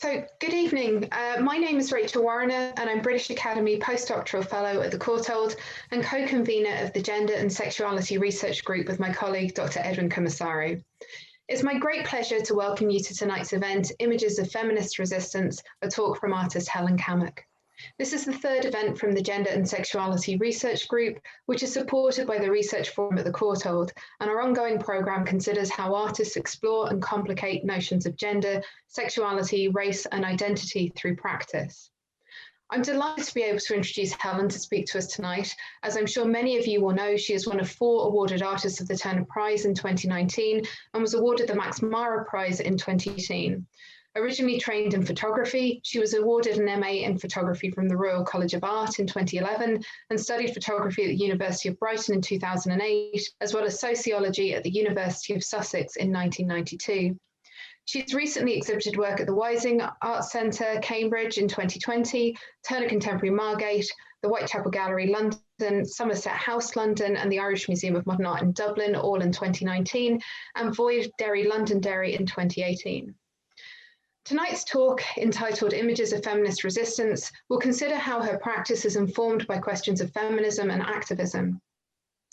So, good evening. My name is Rachel Warriner and I'm British Academy Postdoctoral Fellow at the Courtauld and co-convener of the Gender and Sexuality Research Group with my colleague, Dr. Edwin Commissaro. It's my great pleasure to welcome you to tonight's event, Images of Feminist Resistance, a talk from artist Helen Cammock. This is the third event from the Gender and Sexuality Research Group, which is supported by the Research Forum at the Courtauld, and our ongoing programme considers how artists explore and complicate notions of gender, sexuality, race and identity through practice. I'm delighted to be able to introduce Helen to speak to us tonight. As I'm sure many of you will know, she is one of 4 awarded artists of the Turner Prize in 2019 and was awarded the Max Mara Prize in 2018. Originally trained in photography, she was awarded an MA in photography from the Royal College of Art in 2011 and studied photography at the University of Brighton in 2008, as well as sociology at the University of Sussex in 1992. She's recently exhibited work at the Wising Arts Centre, Cambridge in 2020, Turner Contemporary Margate, the Whitechapel Gallery, London, Somerset House, London, and the Irish Museum of Modern Art in Dublin, all in 2019, and Void, Derry, Londonderry in 2018. Tonight's talk, entitled Images of Feminist Resistance, will consider how her practice is informed by questions of feminism and activism.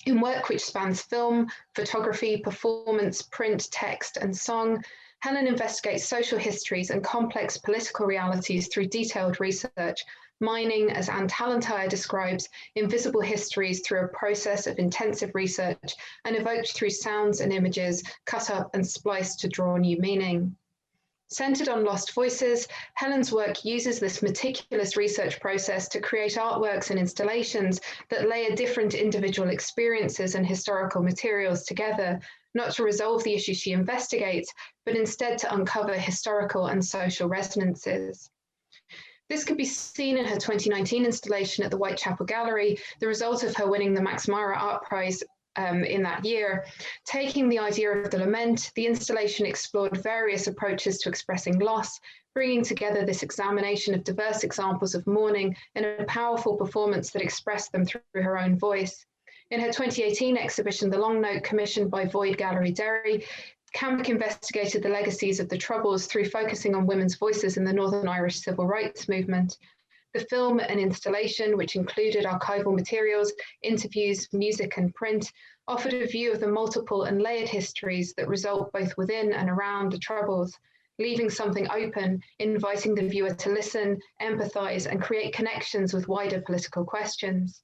In work which spans film, photography, performance, print, text, and song, Helen investigates social histories and complex political realities through detailed research, mining, as Anne Talentire describes, invisible histories through a process of intensive research and evoked through sounds and images, cut up and spliced to draw new meaning. Centred on lost voices, Helen's work uses this meticulous research process to create artworks and installations that layer different individual experiences and historical materials together, not to resolve the issues she investigates, but instead to uncover historical and social resonances. This could be seen in her 2019 installation at the Whitechapel Gallery, the result of her winning the Max Mara Art Prize in that year. Taking the idea of the lament, the installation explored various approaches to expressing loss, bringing together this examination of diverse examples of mourning in a powerful performance that expressed them through her own voice. In her 2018 exhibition, The Long Note, commissioned by Void Gallery Derry, Cammock investigated the legacies of the Troubles through focusing on women's voices in the Northern Irish civil rights movement. The film and installation, which included archival materials, interviews, music and print, offered a view of the multiple and layered histories that result both within and around the Troubles, leaving something open, inviting the viewer to listen, empathise and create connections with wider political questions.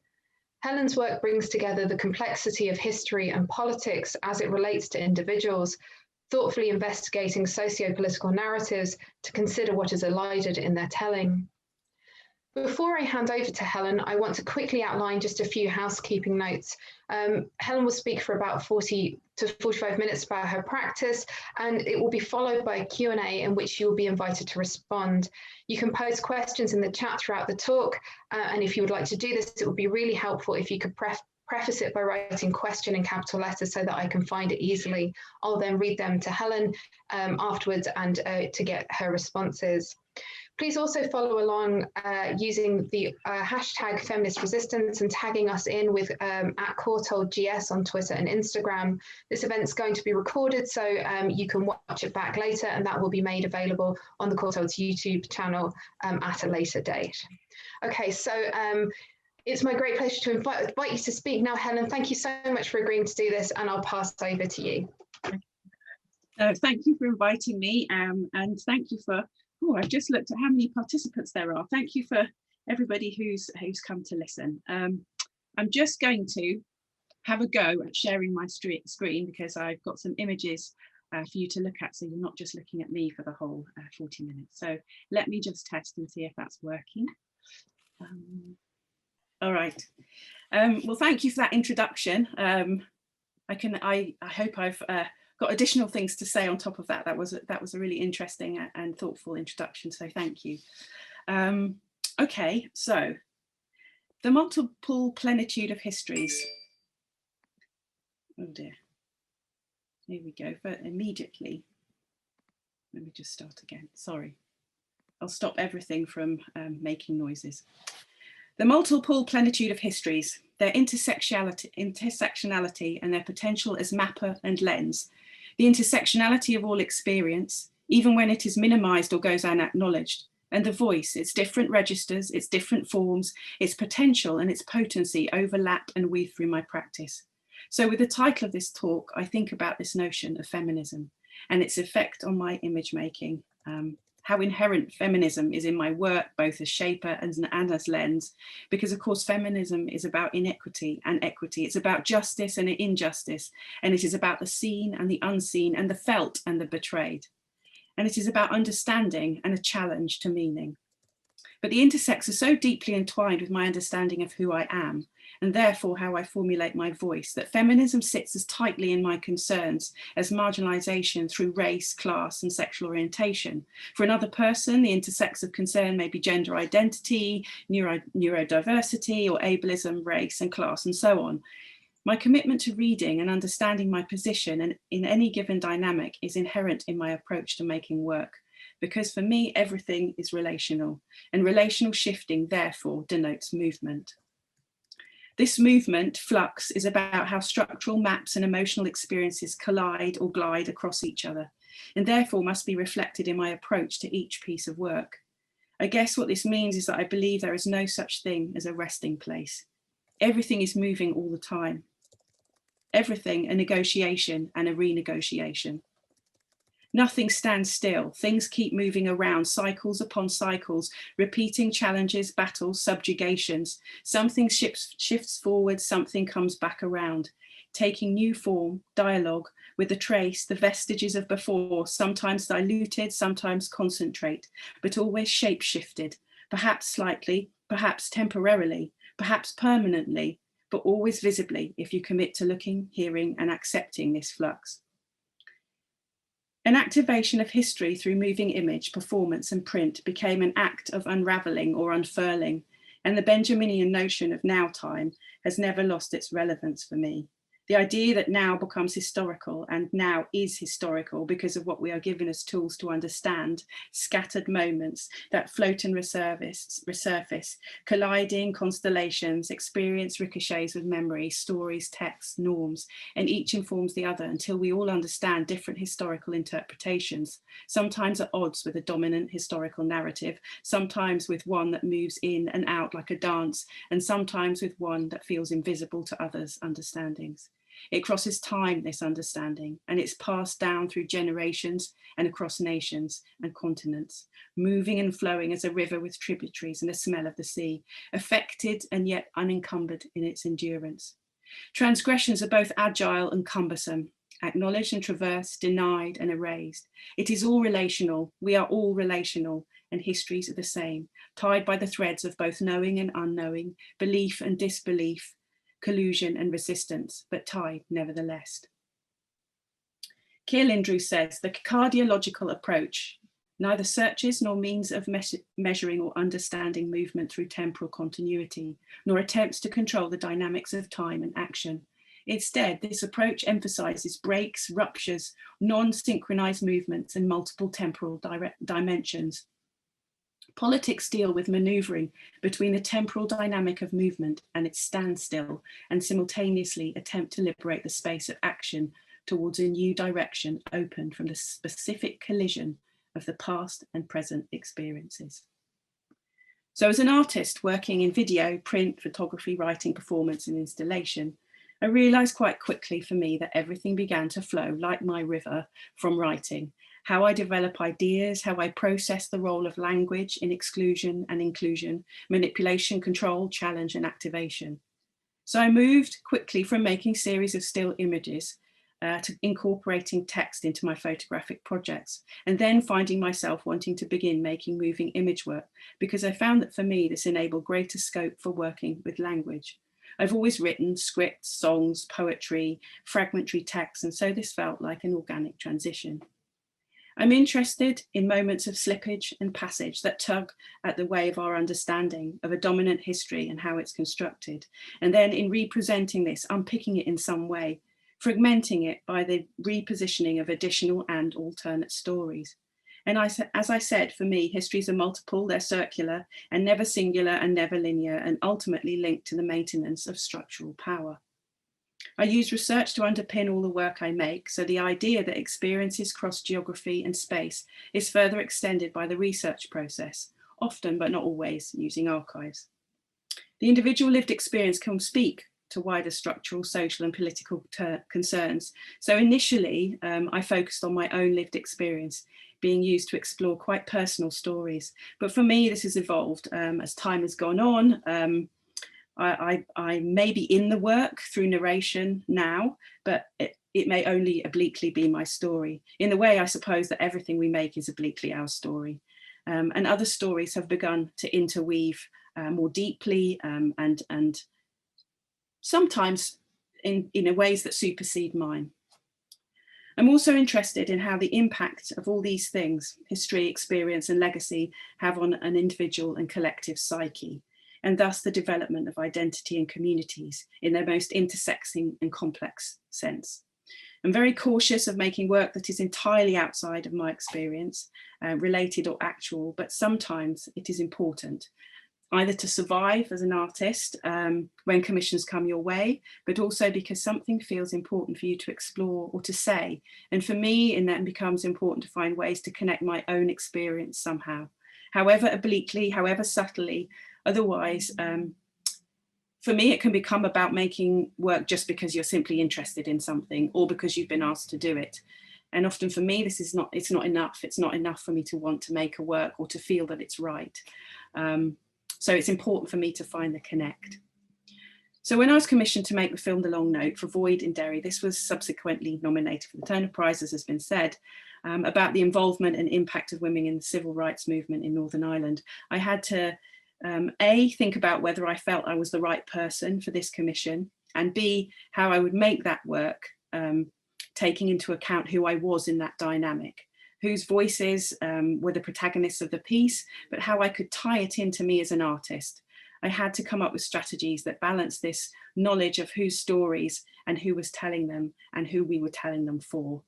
Helen's work brings together the complexity of history and politics as it relates to individuals, thoughtfully investigating socio-political narratives to consider what is elided in their telling. Before I hand over to Helen, I want to quickly outline just a few housekeeping notes. Helen will speak for about 40 to 45 minutes about her practice, and it will be followed by a Q&A in which you will be invited to respond. You can pose questions in the chat throughout the talk, and if you would like to do this, it would be really helpful if you could preface it by writing question in capital letters so that I can find it easily. I'll then read them to Helen afterwards and to get her responses. Please also follow along using the hashtag feminist resistance and tagging us in with at CourtauldGS on Twitter and Instagram. This event's going to be recorded, so you can watch it back later, and that will be made available on the Courtauld's YouTube channel at a later date. Okay, so it's my great pleasure to invite you to speak now, Helen. Thank you so much for agreeing to do this, and I'll pass over to you. Thank you for inviting me, and thank you for, I've just looked at how many participants there are. Thank you for everybody who's come to listen. I'm just going to have a go at sharing my screen because I've got some images for you to look at, so you're not just looking at me for the whole 40 minutes. So let me just test and see if that's working. All right. Well, thank you for that introduction. I hope I've got additional things to say on top of that. That was a really interesting and thoughtful introduction, so thank you. Okay, so the multiple plenitude of histories. Oh dear. Here we go. But immediately, let me just start again. Sorry, I'll stop everything from making noises. The multiple plenitude of histories, their intersectionality and their potential as mapper and lens, the intersectionality of all experience, even when it is minimized or goes unacknowledged. And the voice, its different registers, its different forms, its potential and its potency overlap and weave through my practice. So with the title of this talk, I think about this notion of feminism and its effect on my image making, how inherent feminism is in my work, both as shaper and as lens, because of course feminism is about inequity and equity. It's about justice and injustice, and it is about the seen and the unseen and the felt and the betrayed. And it is about understanding and a challenge to meaning. But the intersects are so deeply entwined with my understanding of who I am, and therefore how I formulate my voice, that feminism sits as tightly in my concerns as marginalisation through race, class, and sexual orientation. For another person, the intersects of concern may be gender identity, neurodiversity, or ableism, race, and class, and so on. My commitment to reading and understanding my position and in any given dynamic is inherent in my approach to making work, because for me, everything is relational, and relational shifting therefore denotes movement. This movement, flux, is about how structural maps and emotional experiences collide or glide across each other, and therefore must be reflected in my approach to each piece of work. I guess what this means is that I believe there is no such thing as a resting place. Everything is moving all the time. Everything a negotiation and a renegotiation. Nothing stands still. Things keep moving around, cycles upon cycles, repeating challenges, battles, subjugations. Something shifts forward, something comes back around, taking new form, dialogue, with the trace, the vestiges of before, sometimes diluted, sometimes concentrate, but always shape-shifted, perhaps slightly, perhaps temporarily, perhaps permanently, but always visibly if you commit to looking, hearing, and accepting this flux. An activation of history through moving image, performance, and print became an act of unraveling or unfurling, and the Benjaminian notion of now time has never lost its relevance for me. The idea that now becomes historical and now is historical because of what we are given as tools to understand, scattered moments that float and resurface, colliding constellations, experience ricochets with memory, stories, texts, norms, and each informs the other until we all understand different historical interpretations, sometimes at odds with a dominant historical narrative, sometimes with one that moves in and out like a dance, and sometimes with one that feels invisible to others' understandings. It crosses time, this understanding, and it's passed down through generations and across nations and continents, moving and flowing as a river with tributaries and the smell of the sea, affected and yet unencumbered in its endurance. Transgressions are both agile and cumbersome, acknowledged and traversed, denied and erased. It is all relational, we are all relational, and histories are the same, tied by the threads of both knowing and unknowing, belief and disbelief, collusion and resistance, but tied nevertheless. Keir Lindrew says the cardiological approach neither searches nor means of measuring or understanding movement through temporal continuity, nor attempts to control the dynamics of time and action. Instead, this approach emphasizes breaks, ruptures, non-synchronized movements and multiple temporal dimensions. Politics deal with maneuvering between the temporal dynamic of movement and its standstill, and simultaneously attempt to liberate the space of action towards a new direction opened from the specific collision of the past and present experiences. So as an artist working in video, print, photography, writing, performance, and installation, I realized quite quickly for me that everything began to flow like my river from writing. How I develop ideas, how I process the role of language in exclusion and inclusion, manipulation, control, challenge, and activation. So I moved quickly from making series of still images to incorporating text into my photographic projects, and then finding myself wanting to begin making moving image work, because I found that for me, this enabled greater scope for working with language. I've always written scripts, songs, poetry, fragmentary texts, and so this felt like an organic transition. I'm interested in moments of slippage and passage that tug at the way of our understanding of a dominant history and how it's constructed, and then in representing this, unpicking it in some way, fragmenting it by the repositioning of additional and alternate stories. And as I said, for me, histories are multiple, they're circular, and never singular and never linear, and ultimately linked to the maintenance of structural power. I use research to underpin all the work I make, so the idea that experiences cross geography and space is further extended by the research process, often but not always using archives. The individual lived experience can speak to wider structural, social and political concerns. So initially, I focused on my own lived experience being used to explore quite personal stories. But for me, this has evolved as time has gone on. I may be in the work through narration now, but it may only obliquely be my story, in the way I suppose that everything we make is obliquely our story. And other stories have begun to interweave more deeply and sometimes in ways that supersede mine. I'm also interested in how the impact of all these things, history, experience and legacy, have on an individual and collective psyche, and thus the development of identity and communities in their most intersecting and complex sense. I'm very cautious of making work that is entirely outside of my experience, related or actual, but sometimes it is important, either to survive as an artist when commissions come your way, but also because something feels important for you to explore or to say. And for me, in that it becomes important to find ways to connect my own experience somehow, however obliquely, however subtly. Otherwise, for me, it can become about making work just because you're simply interested in something or because you've been asked to do it. And often for me, it's not enough. It's not enough for me to want to make a work or to feel that it's right. So it's important for me to find the connect. So when I was commissioned to make the film The Long Note for Void in Derry, this was subsequently nominated for the Turner Prize, as has been said, about the involvement and impact of women in the civil rights movement in Northern Ireland. I had to A, think about whether I felt I was the right person for this commission, and B, how I would make that work, taking into account who I was in that dynamic, whose voices were the protagonists of the piece, but how I could tie it into me as an artist. I had to come up with strategies that balanced this knowledge of whose stories and who was telling them and who we were telling them for.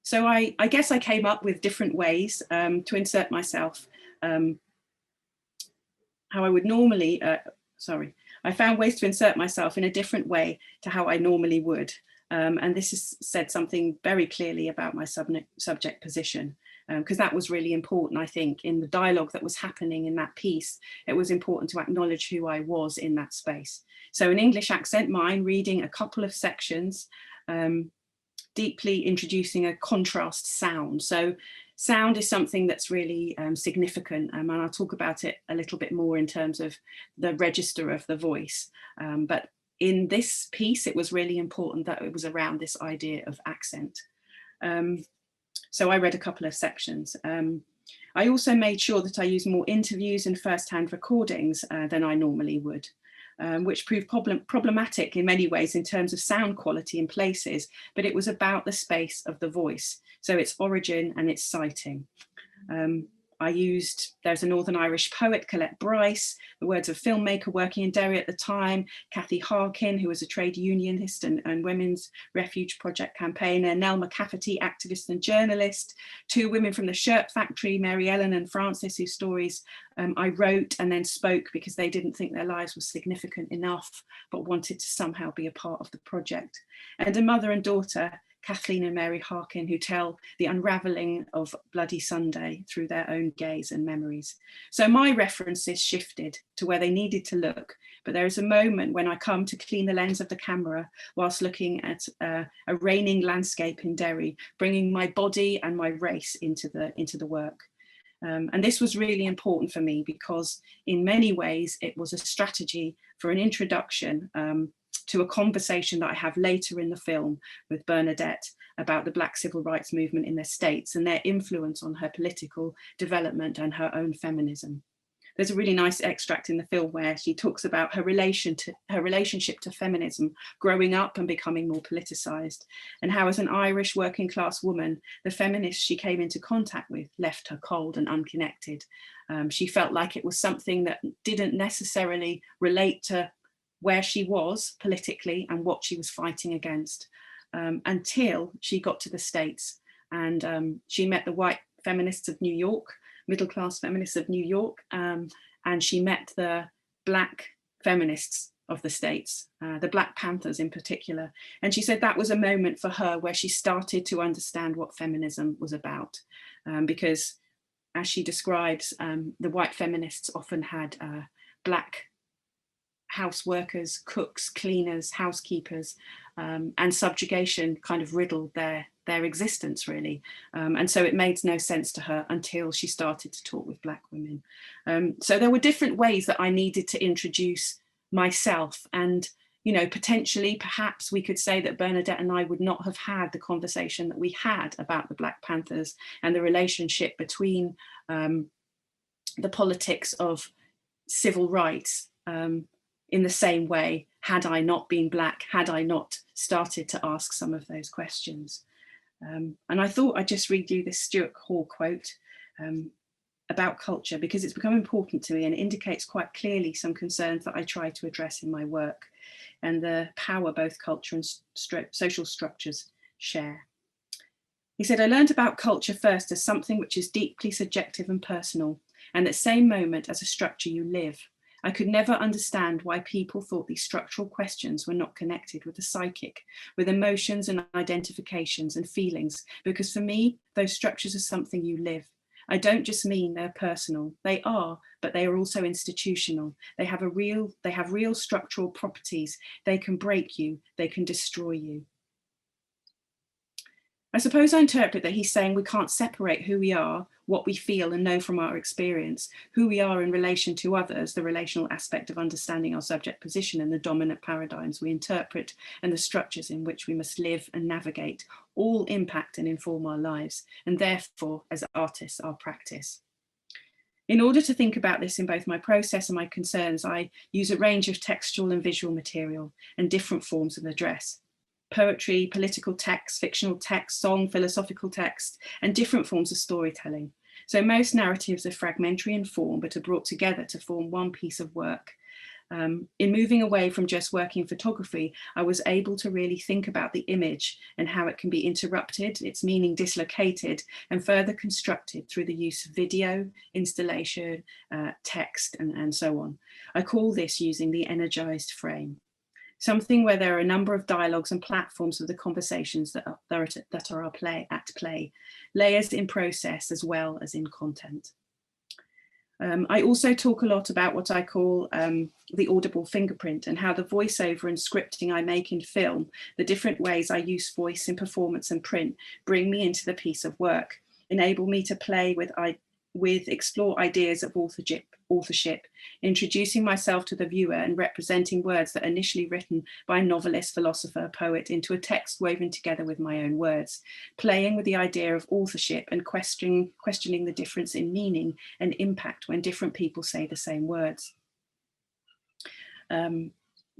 So I guess I came up with different ways to insert myself, how I would normally, I found ways to insert myself in a different way to how I normally would. And this has said something very clearly about my subject position, because that was really important, I think, in the dialogue that was happening in that piece. It was important to acknowledge who I was in that space. So an English accent, mine, reading a couple of sections, deeply introducing a contrast sound. So sound is something that's really significant, and I'll talk about it a little bit more in terms of the register of the voice. But in this piece, it was really important that it was around this idea of accent. So I read a couple of sections. I also made sure that I used more interviews and first-hand recordings than I normally would, which proved problematic in many ways in terms of sound quality in places, but it was about the space of the voice, so its origin and its sighting. There's a Northern Irish poet, Colette Bryce, the words of filmmaker working in Derry at the time, Cathy Harkin, who was a trade unionist and Women's Refuge Project campaigner, Nell McCafferty, activist and journalist, two women from the shirt factory, Mary Ellen and Frances, whose stories I wrote and then spoke because they didn't think their lives were significant enough, but wanted to somehow be a part of the project. And a mother and daughter, Kathleen and Mary Harkin, who tell the unravelling of Bloody Sunday through their own gaze and memories. So my references shifted to where they needed to look, but there is a moment when I come to clean the lens of the camera whilst looking at a raining landscape in Derry, bringing my body and my race into the work. And this was really important for me because in many ways it was a strategy for an introduction to a conversation that I have later in the film with Bernadette about the Black civil rights movement in their states and their influence on her political development and her own feminism. There's a really nice extract in the film where she talks about her relationship to feminism growing up and becoming more politicized, and how as an Irish working class woman, the feminists she came into contact with left her cold and unconnected. She felt like it was something that didn't necessarily relate to where she was politically and what she was fighting against, until she got to the States and she met the white feminists of New York, middle-class feminists of New York, and she met the Black feminists of the States, the Black Panthers in particular. And she said that was a moment for her where she started to understand what feminism was about, because as she describes, the white feminists often had Black house workers, cooks, cleaners, housekeepers, and subjugation kind of riddled their existence, really. And so it made no sense to her until she started to talk with Black women. So there were different ways that I needed to introduce myself, and potentially, perhaps we could say that Bernadette and I would not have had the conversation that we had about the Black Panthers and the relationship between the politics of civil rights in the same way, had I not been Black, had I not started to ask some of those questions. And I thought I'd just read you this Stuart Hall quote about culture, because it's become important to me and it indicates quite clearly some concerns that I try to address in my work and the power both culture and social structures share. He said, "I learned about culture first as something which is deeply subjective and personal, and at the same moment as a structure you live. I could never understand why people thought these structural questions were not connected with the psychic, with emotions and identifications and feelings, because for me, those structures are something you live. I don't just mean they're personal, they are, but they are also institutional. They have real structural properties. They can break you, they can destroy you." I suppose I interpret that he's saying we can't separate who we are, what we feel and know from our experience, who we are in relation to others, the relational aspect of understanding our subject position and the dominant paradigms we interpret and the structures in which we must live and navigate, all impact and inform our lives, and therefore, as artists, our practice. In order to think about this in both my process and my concerns, I use a range of textual and visual material and different forms of address. Poetry, political text, fictional text, song, philosophical text, and different forms of storytelling. So most narratives are fragmentary in form, but are brought together to form one piece of work. In moving away from just working photography, I was able to really think about the image and how it can be interrupted, its meaning dislocated, and further constructed through the use of video, installation, text, and so on. I call this using the energized frame. Something where there are a number of dialogues and platforms of the conversations that are at play, layers in process as well as in content. I also talk a lot about what I call the audible fingerprint, and how the voiceover and scripting I make in film, the different ways I use voice in performance and print, bring me into the piece of work, enable me to play with explore ideas of authorship, introducing myself to the viewer and representing words that are initially written by a novelist, philosopher, poet into a text woven together with my own words, playing with the idea of authorship and questioning the difference in meaning and impact when different people say the same words.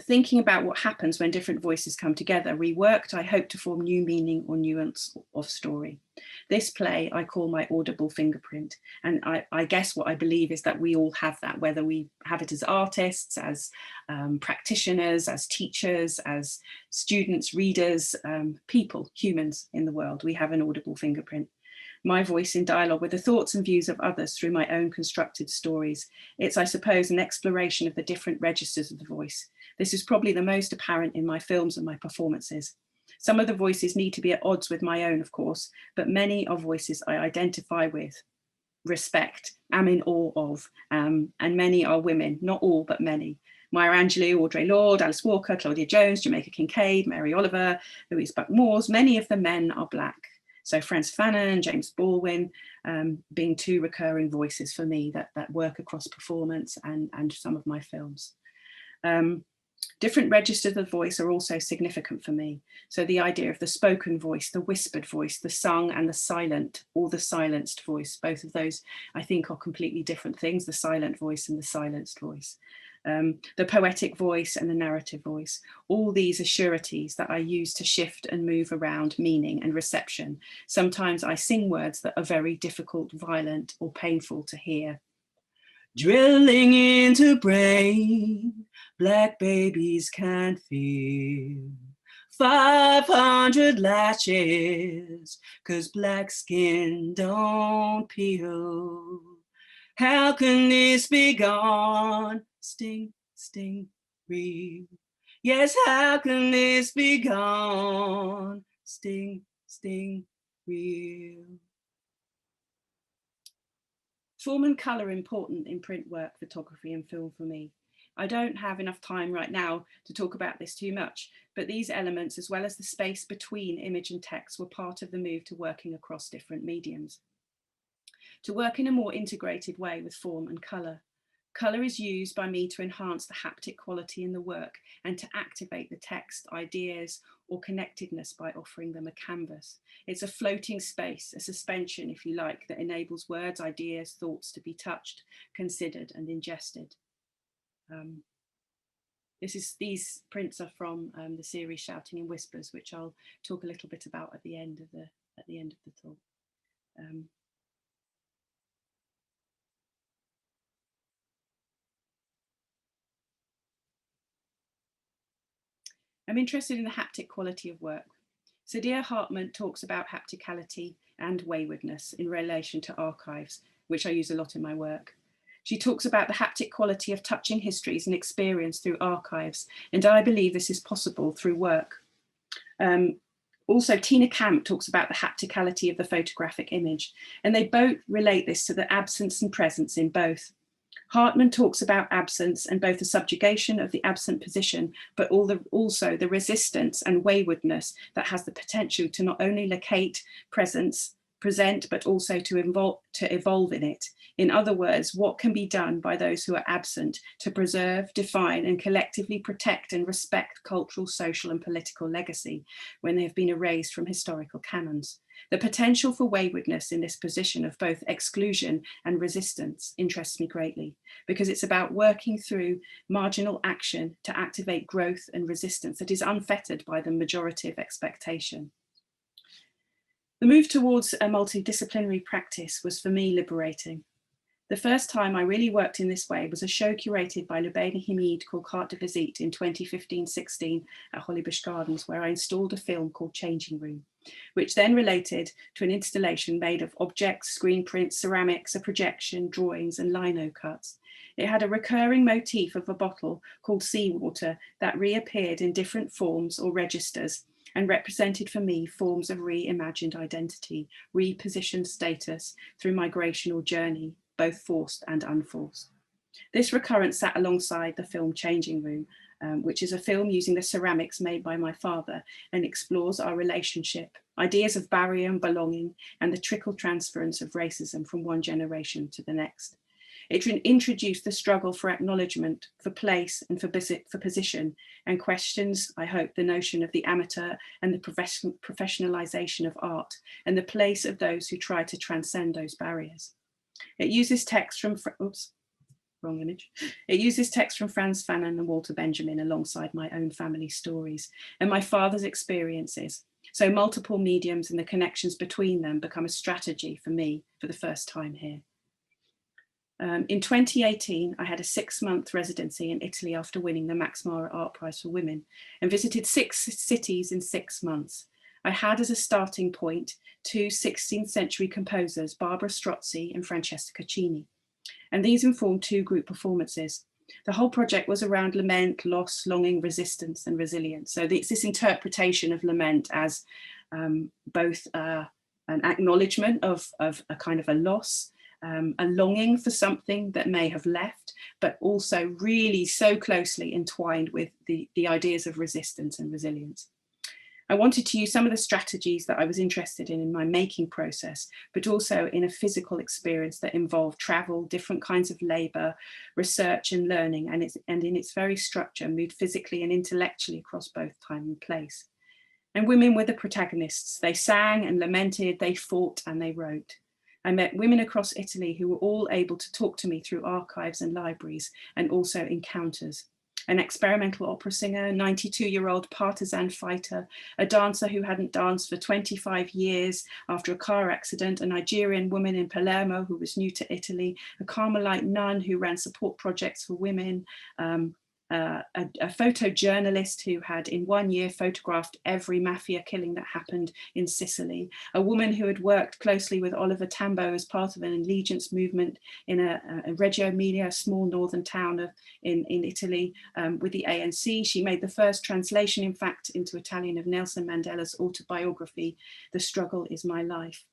Thinking about what happens when different voices come together, reworked, I hope to form new meaning or nuance of story. This play I call my audible fingerprint. And I guess what I believe is that we all have that, whether we have it as artists, as practitioners, as teachers, as students, readers, people, humans in the world, we have an audible fingerprint. My voice in dialogue with the thoughts and views of others through my own constructed stories. It's, I suppose, an exploration of the different registers of the voice. This is probably the most apparent in my films and my performances. Some of the voices need to be at odds with my own, of course, but many are voices I identify with, respect, am in awe of, and many are women, not all, but many. Maya Angelou, Audre Lorde, Alice Walker, Claudia Jones, Jamaica Kincaid, Mary Oliver, Louise Buck-Moores, many of the men are Black. So Frantz Fanon, James Baldwin, being two recurring voices for me that work across performance and some of my films. Different registers of voice are also significant for me. So the idea of the spoken voice, the whispered voice, the sung and the silent, or the silenced voice, both of those I think are completely different things, the silent voice and the silenced voice. The poetic voice and the narrative voice, all these are sureties that I use to shift and move around meaning and reception. Sometimes I sing words that are very difficult, violent, or painful to hear. Drilling into brain, Black babies can't feel 500 lashes, 'cause Black skin don't peel. How can this be gone? Sting, sting, real. Yes, how can this be gone? Sting, sting, real. Form and colour important in print work, photography and film for me. I don't have enough time right now to talk about this too much, but these elements, as well as the space between image and text, were part of the move to working across different mediums. To work in a more integrated way with form and colour. Colour is used by me to enhance the haptic quality in the work and to activate the text, ideas, or connectedness by offering them a canvas. It's a floating space, a suspension, if you like, that enables words, ideas, thoughts to be touched, considered, and ingested. These prints are from the series Shouting in Whispers, which I'll talk a little bit about at the end of the talk. I'm interested in the haptic quality of work. Saidiya Hartman talks about hapticality and waywardness in relation to archives, which I use a lot in my work. She talks about the haptic quality of touching histories and experience through archives, and I believe this is possible through work. Also, Tina Camp talks about the hapticality of the photographic image, and they both relate this to the absence and presence in both. Hartman talks about absence and both the subjugation of the absent position, but also the resistance and waywardness that has the potential to not only locate present, but also to evolve in it. In other words, what can be done by those who are absent to preserve, define, and collectively protect and respect cultural, social, and political legacy when they have been erased from historical canons. The potential for waywardness in this position of both exclusion and resistance interests me greatly, because it's about working through marginal action to activate growth and resistance that is unfettered by the majorative expectation. The move towards a multidisciplinary practice was for me liberating. The first time I really worked in this way was a show curated by Lubaina Hamid called Carte de Visite in 2015-16 at Hollybush Gardens, where I installed a film called Changing Room, which then related to an installation made of objects, screen prints, ceramics, a projection, drawings, and lino cuts. It had a recurring motif of a bottle called seawater that reappeared in different forms or registers and represented for me forms of reimagined identity, repositioned status through migration or journey, both forced and unforced. This recurrence sat alongside the film Changing Room, which is a film using the ceramics made by my father and explores our relationship, ideas of barrier and belonging, and the trickle transference of racism from one generation to the next. It introduced the struggle for acknowledgement, for place, and for position, and questions, I hope, the notion of the amateur and the professionalization of art, and the place of those who try to transcend those barriers. It uses text from, wrong image. It uses text from Frantz Fanon and Walter Benjamin alongside my own family stories and my father's experiences. So multiple mediums and the connections between them become a strategy for me for the first time here. In 2018, I had a 6-month residency in Italy after winning the Max Mara Art Prize for Women and visited 6 cities in 6 months. I had as a starting point 2 16th century composers, Barbara Strozzi and Francesca Caccini, and these informed 2 group performances. The whole project was around lament, loss, longing, resistance, and resilience. So it's this interpretation of lament as both an acknowledgement of a kind of a loss, a longing for something that may have left, but also really so closely entwined with the ideas of resistance and resilience. I wanted to use some of the strategies that I was interested in my making process, but also in a physical experience that involved travel, different kinds of labor, research and learning, and in its very structure moved physically and intellectually across both time and place. And women were the protagonists. They sang and lamented, they fought and they wrote. I met women across Italy who were all able to talk to me through archives and libraries and also encounters. An experimental opera singer, 92-year-old partisan fighter, a dancer who hadn't danced for 25 years after a car accident, a Nigerian woman in Palermo who was new to Italy, a Carmelite nun who ran support projects for women, a photojournalist who had in 1 year photographed every mafia killing that happened in Sicily, a woman who had worked closely with Oliver Tambo as part of an allegiance movement in a Reggio Emilia, a small northern town in Italy, with the ANC. She made the first translation, in fact, into Italian of Nelson Mandela's autobiography, The Struggle is My Life.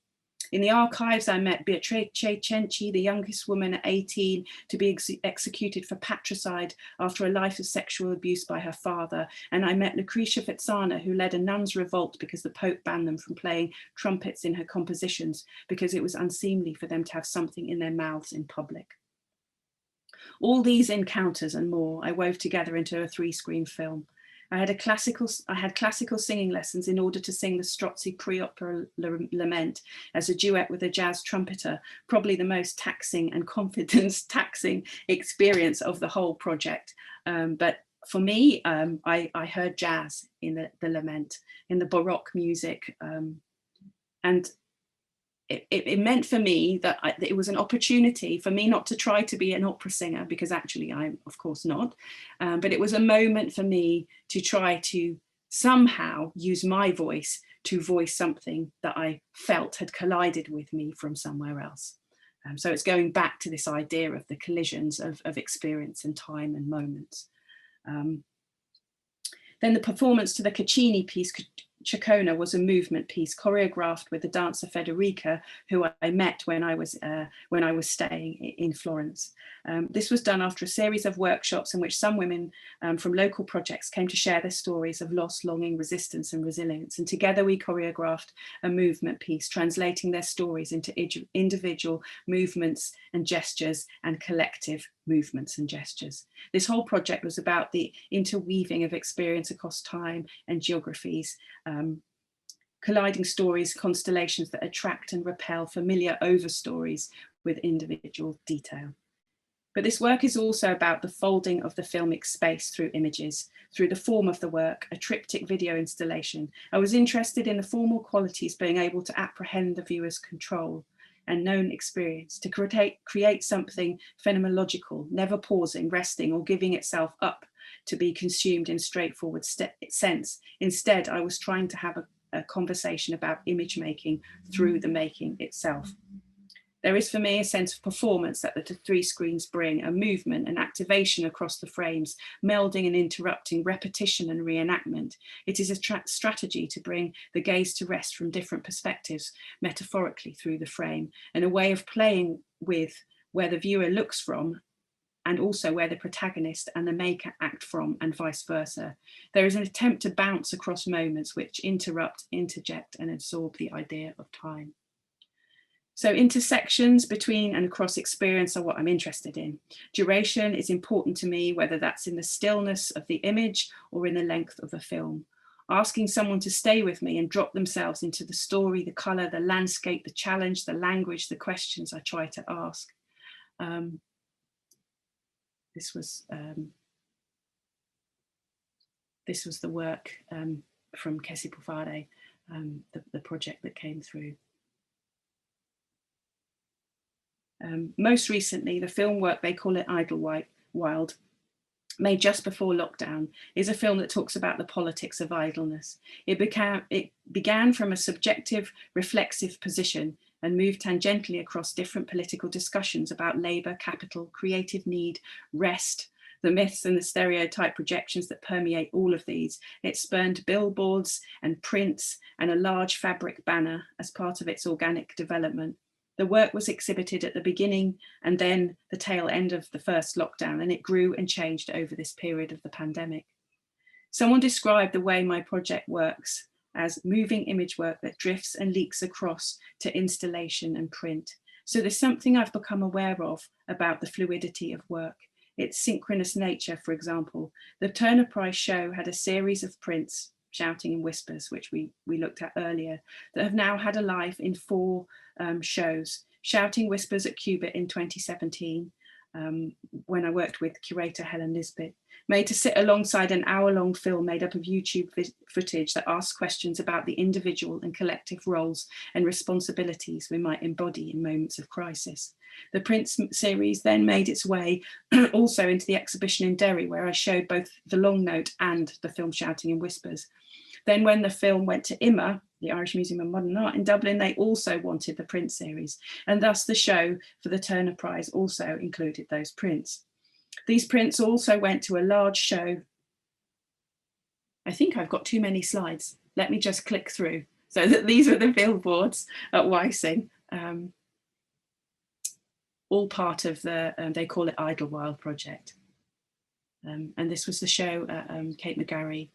In the archives, I met Beatrice Cenci, the youngest woman at 18 to be executed for patricide after a life of sexual abuse by her father. And I met Lucretia Fitzana, who led a nuns' revolt because the Pope banned them from playing trumpets in her compositions because it was unseemly for them to have something in their mouths in public. All these encounters and more I wove together into a 3-screen film. I had classical singing lessons in order to sing the Strozzi pre-opera lament as a duet with a jazz trumpeter, probably the most taxing and confidence-taxing experience of the whole project. But for me, I heard jazz in the lament, in the Baroque music, and it meant for me that it was an opportunity for me not to try to be an opera singer, because actually I'm of course not, but it was a moment for me to try to somehow use my voice to voice something that I felt had collided with me from somewhere else. So it's going back to this idea of the collisions of experience and time and moments. Then the performance to the Caccini piece, Chacona, was a movement piece choreographed with the dancer Federica, who I met when I was staying in Florence. This was done after a series of workshops in which some women from local projects came to share their stories of loss, longing, resistance and resilience. And together we choreographed a movement piece, translating their stories into individual movements and gestures and collective movements and gestures. This whole project was about the interweaving of experience across time and geographies, colliding stories, constellations that attract and repel familiar over stories with individual detail. But this work is also about the folding of the filmic space through images, through the form of the work, a triptych video installation. I was interested in the formal qualities being able to apprehend the viewer's control and known experience, to create something phenomenological, never pausing, resting, or giving itself up to be consumed in straightforward sense. Instead, I was trying to have a conversation about image making through the making itself. There is for me a sense of performance that the 3 screens bring, a movement and activation across the frames, melding and interrupting, repetition and reenactment. It is a strategy to bring the gaze to rest from different perspectives, metaphorically through the frame, and a way of playing with where the viewer looks from and also where the protagonist and the maker act from, and vice versa. There is an attempt to bounce across moments which interrupt, interject and absorb the idea of time. So intersections between and across experience are what I'm interested in. Duration is important to me, whether that's in the stillness of the image or in the length of a film. Asking someone to stay with me and drop themselves into the story, the color, the landscape, the challenge, the language, the questions I try to ask. This was the work from Kessi Pufare, the project that came through. Most recently, the film work, they call it Idlewild, made just before lockdown, is a film that talks about the politics of idleness. It began from a subjective, reflexive position and moved tangentially across different political discussions about labour, capital, creative need, rest, the myths and the stereotype projections that permeate all of these. It spurned billboards and prints and a large fabric banner as part of its organic development. The work was exhibited at the beginning and then the tail end of the first lockdown, and it grew and changed over this period of the pandemic. Someone described the way my project works as moving image work that drifts and leaks across to installation and print. So there's something I've become aware of about the fluidity of work, its synchronous nature. For example, the Turner Prize show had a series of prints, Shouting in Whispers, which we looked at earlier, that have now had a life in 4 shows. Shouting Whispers at Cubit in 2017, when I worked with curator Helen made to sit alongside an hour-long film made up of YouTube footage that asks questions about the individual and collective roles and responsibilities we might embody in moments of crisis. The print series then made its way also into the exhibition in Derry, where I showed both the long note and the film Shouting in Whispers. Then when the film went to IMA, the Irish Museum of Modern Art in Dublin, they also wanted the print series, and thus the show for the Turner Prize also included those prints. These prints also went to a large show. I think I've got too many slides. Let me just click through. So that these are the billboards at Wysing, all part of the, they call it Idlewild project. And this was the show at Kate McGarry,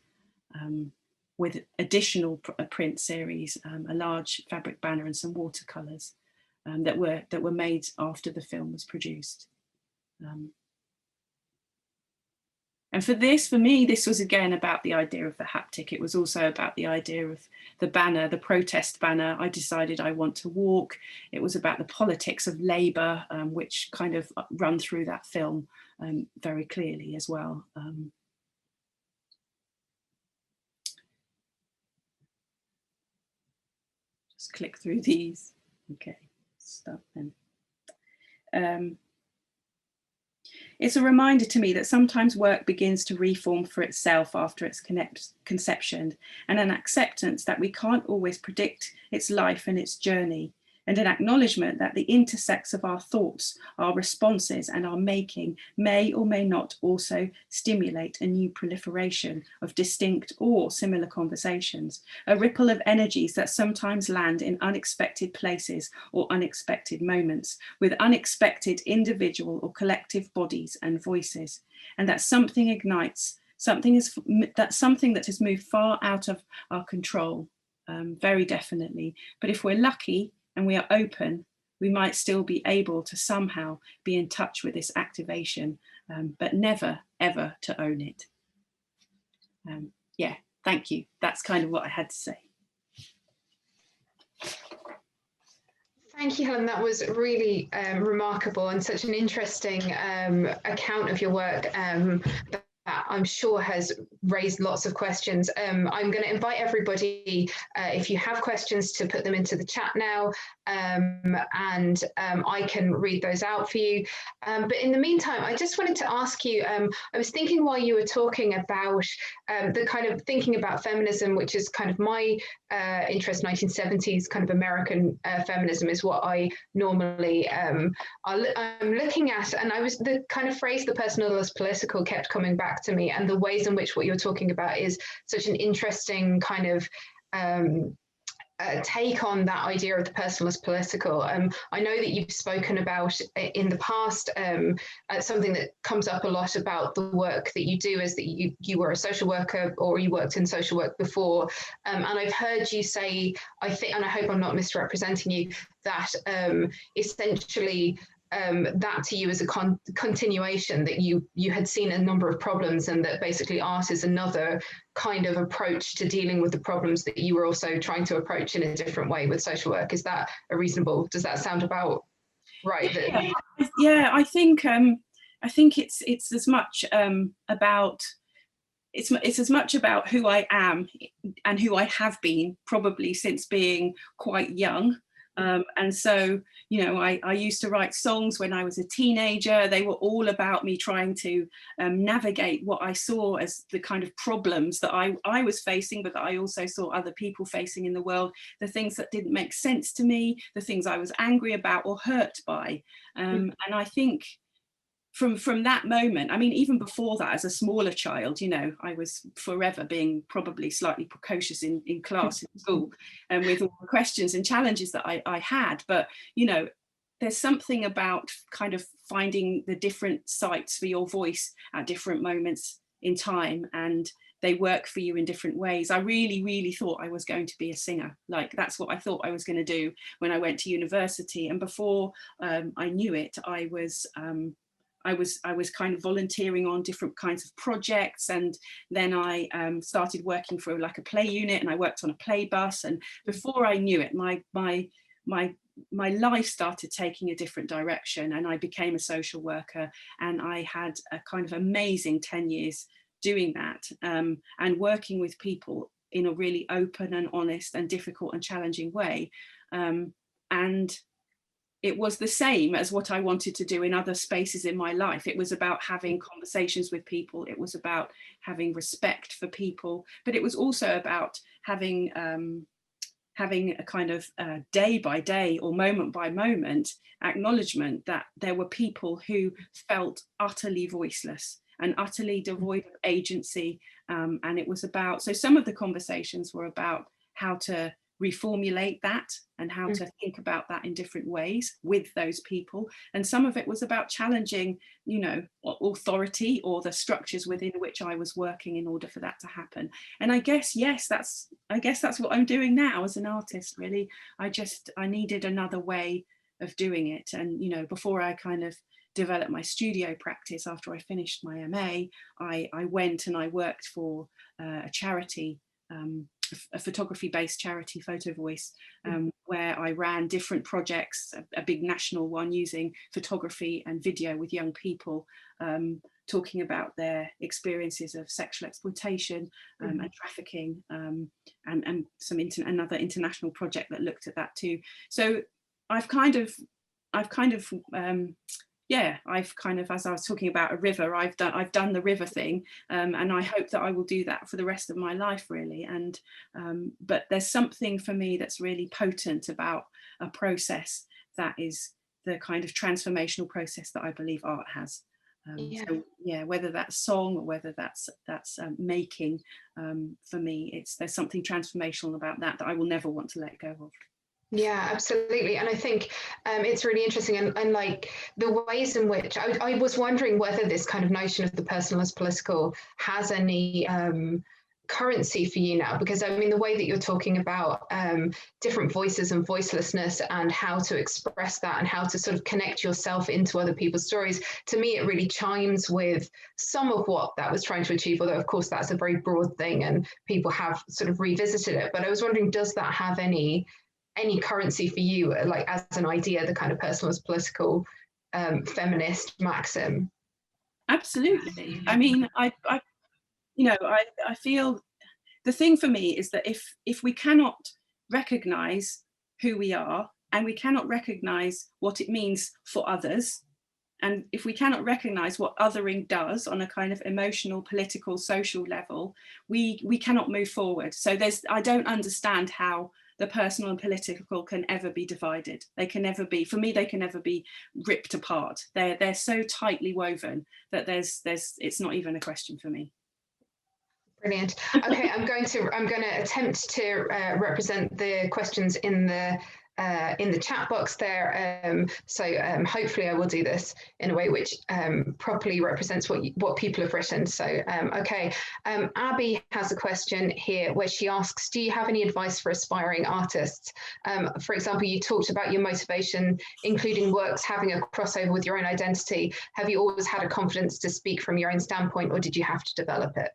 with additional print series, a large fabric banner and some watercolours that were made after the film was produced. And for me, this was again about the idea of the haptic. It was also about the idea of the banner, the protest banner. I decided I want to walk. It was about the politics of Labour, which kind of run through that film very clearly as well. Just click through these. Okay, start then. It's a reminder to me that sometimes work begins to reform for itself after its conception, and an acceptance that we can't always predict its life and its journey, and an acknowledgement that the intersects of our thoughts, our responses and our making may or may not also stimulate a new proliferation of distinct or similar conversations, a ripple of energies that sometimes land in unexpected places or unexpected moments, with unexpected individual or collective bodies and voices, and that something ignites, something that has moved far out of our control, very definitely. But if we're lucky, and we are open, we might still be able to somehow be in touch with this activation, but never, ever to own it. Yeah, thank you. That's kind of what I had to say. Thank you, Helen. That was really remarkable and such an interesting account of your work that I'm sure has raised lots of questions. I'm going to invite everybody, if you have questions, to put them into the chat now, and I can read those out for you. But in the meantime, I just wanted to ask you, I was thinking while you were talking about the kind of thinking about feminism, which is kind of my interest, 1970s kind of American feminism is what I normally I'm looking at, and the kind of phrase "the personal as political" kept coming back to me, and the ways in which what you're talking about is such an interesting kind of take on that idea of the personal as political. I know that you've spoken about in the past, something that comes up a lot about the work that you do is that you were a social worker, or you worked in social work before, and I've heard you say, I think, and I hope I'm not misrepresenting you, that essentially that to you is a continuation, that you had seen a number of problems, and that basically art is another kind of approach to dealing with the problems that you were also trying to approach in a different way with social work. Is that does that sound about right? Yeah, I think it's as much about it's as much about who I am and who I have been, probably since being quite young. And so, you know, I used to write songs when I was a teenager. They were all about me trying to navigate what I saw as the kind of problems that I was facing, but that I also saw other people facing in the world, the things that didn't make sense to me, the things I was angry about or hurt by. And I think from that moment, I mean, even before that, as a smaller child, you know, I was forever being probably slightly precocious in class in school, and with all the questions and challenges that I had. But, you know, there's something about kind of finding the different sites for your voice at different moments in time, and they work for you in different ways. I really, really thought I was going to be a singer. Like, that's what I thought I was going to do when I went to university. And before I knew it, I was kind of volunteering on different kinds of projects, and then I started working for like a play unit, and I worked on a play bus, and before I knew it, my my life started taking a different direction, and I became a social worker, and I had a kind of amazing 10 years doing that, and working with people in a really open and honest and difficult and challenging way. And it was the same as what I wanted to do in other spaces in my life. It was about having conversations with people. It was about having respect for people, but it was also about having a kind of day by day or moment by moment acknowledgement that there were people who felt utterly voiceless and utterly devoid of agency. And it was about, so some of the conversations were about how to reformulate that and how to think about that in different ways with those people. And some of it was about challenging, you know, authority or the structures within which I was working in order for that to happen. And I guess, yes, that's what I'm doing now as an artist, really. I needed another way of doing it. And, you know, before I kind of developed my studio practice, after I finished my MA, I went and I worked for a charity, a photography-based charity, Photo Voice, where I ran different projects, a big national one using photography and video with young people, talking about their experiences of sexual exploitation and trafficking, and another international project that looked at that too. So I've kind of, as I was talking about a river, I've done the river thing, and I hope that I will do that for the rest of my life, really. And but there's something for me that's really potent about a process that is the kind of transformational process that I believe art has. So yeah, whether that's song or whether that's making, for me, there's something transformational about that I will never want to let go of. Yeah, absolutely. And I think it's really interesting, and like the ways in which I was wondering whether this kind of notion of the personal as political has any currency for you now, because I mean, the way that you're talking about different voices and voicelessness and how to express that and how to sort of connect yourself into other people's stories, to me, it really chimes with some of what that was trying to achieve, although of course that's a very broad thing and people have sort of revisited it. But I was wondering, does that have any currency for you, like as an idea, the kind of personal as political feminist maxim? Absolutely. I mean, I feel the thing for me is that if we cannot recognize who we are, and we cannot recognize what it means for others, and if we cannot recognize what othering does on a kind of emotional, political, social level, we cannot move forward. So I don't understand how the personal and political can ever be divided. They can never be, for me, they can never be ripped apart. They're so tightly woven that it's not even a question for me. Brilliant. Okay, I'm going to attempt to represent the questions in the chat box there. So hopefully I will do this in a way which properly represents what people have written. So okay, Abby has a question here where she asks, do you have any advice for aspiring artists? For example, you talked about your motivation, including works having a crossover with your own identity. Have you always had a confidence to speak from your own standpoint, or did you have to develop it?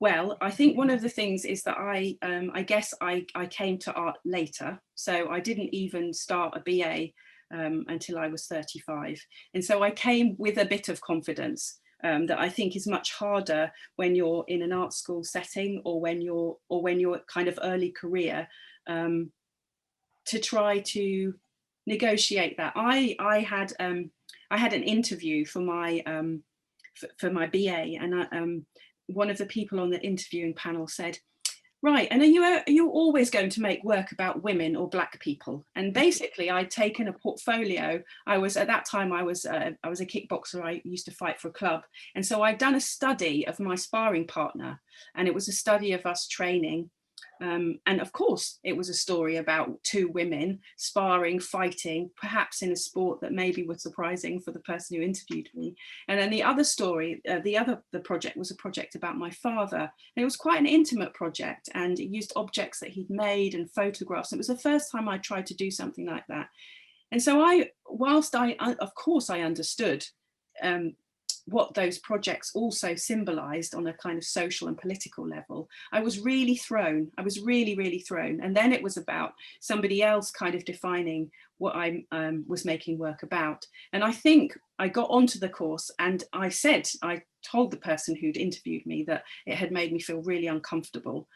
Well, I think one of the things is that I guess I came to art later. So I didn't even start a BA until I was 35. And so I came with a bit of confidence that I think is much harder when you're in an art school setting, or when you're kind of early career, to try to negotiate that. I had an interview for my BA, and one of the people on the interviewing panel said, right, and are you always going to make work about women or black people? And basically I'd taken a portfolio. At that time I was a kickboxer. I used to fight for a club, and so I'd done a study of my sparring partner, and it was a study of us training. And of course, it was a story about two women sparring, fighting, perhaps in a sport that maybe was surprising for the person who interviewed me. And then the other story, the project was a project about my father. And it was quite an intimate project, and it used objects that he'd made and photographs. It was the first time I tried to do something like that. And so whilst of course I understood what those projects also symbolized on a kind of social and political level, I was really thrown. I was really, really thrown. And then it was about somebody else kind of defining what I was making work about. And I think I got onto the course and I told the person who'd interviewed me that it had made me feel really uncomfortable.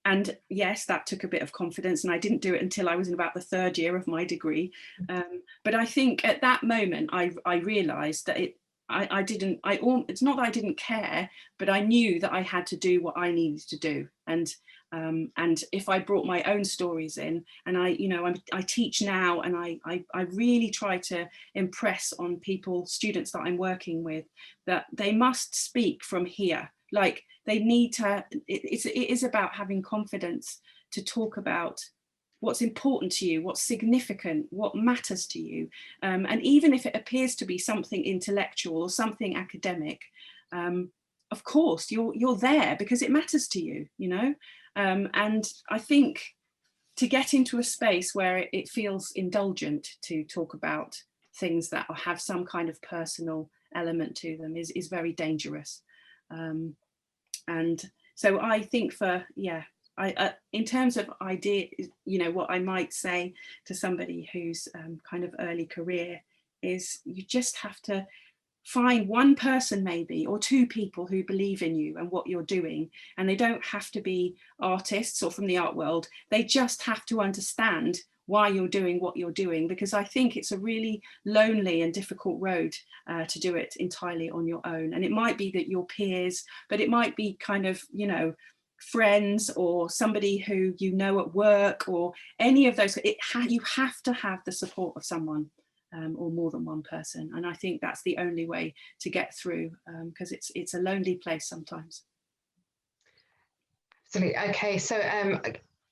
And yes, that took a bit of confidence, and I didn't do it until I was in about the third year of my degree. But I think at that moment, I realized that it's not that I didn't care, but I knew that I had to do what I needed to do. And if I brought my own stories in, and I teach now, and I really try to impress on students that I'm working with, that they must speak from here. Like, they need to, it is about having confidence to talk about what's important to you, what's significant, what matters to you. And even if it appears to be something intellectual or something academic, of course, you're there because it matters to you, and I think to get into a space where it feels indulgent to talk about things that have some kind of personal element to them is very dangerous. And so I think in terms of idea, what I might say to somebody who's kind of early career is, you just have to find one person maybe, or two people who believe in you and what you're doing. And they don't have to be artists or from the art world. They just have to understand why you're doing what you're doing, because I think it's a really lonely and difficult road to do it entirely on your own. And it might be that your peers, but it might be kind of, friends or somebody who at work, or any of those. You have to have the support of someone, or more than one person. And I think that's the only way to get through, because it's a lonely place sometimes. Absolutely. Okay, so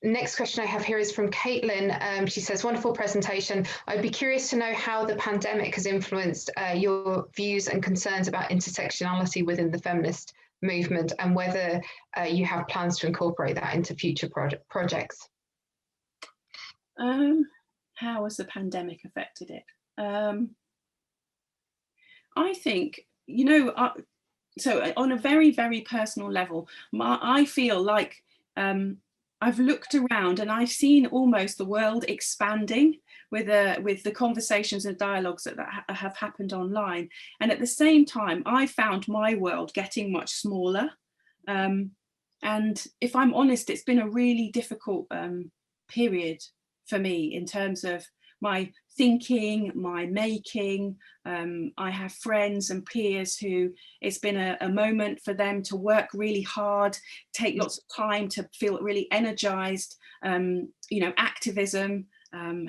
next question I have here is from Caitlin. She says, wonderful presentation. I'd be curious to know how the pandemic has influenced your views and concerns about intersectionality within the feminist movement, and whether you have plans to incorporate that into future projects. How has the pandemic affected it? I think, so on a very, very personal level, I feel like I've looked around and I've seen almost the world expanding with the conversations and dialogues that have happened online. And at the same time, I found my world getting much smaller. And if I'm honest, it's been a really difficult period for me in terms of my thinking, my making. I have friends and peers who it's been a moment for them to work really hard, take lots of time to feel really energized. Activism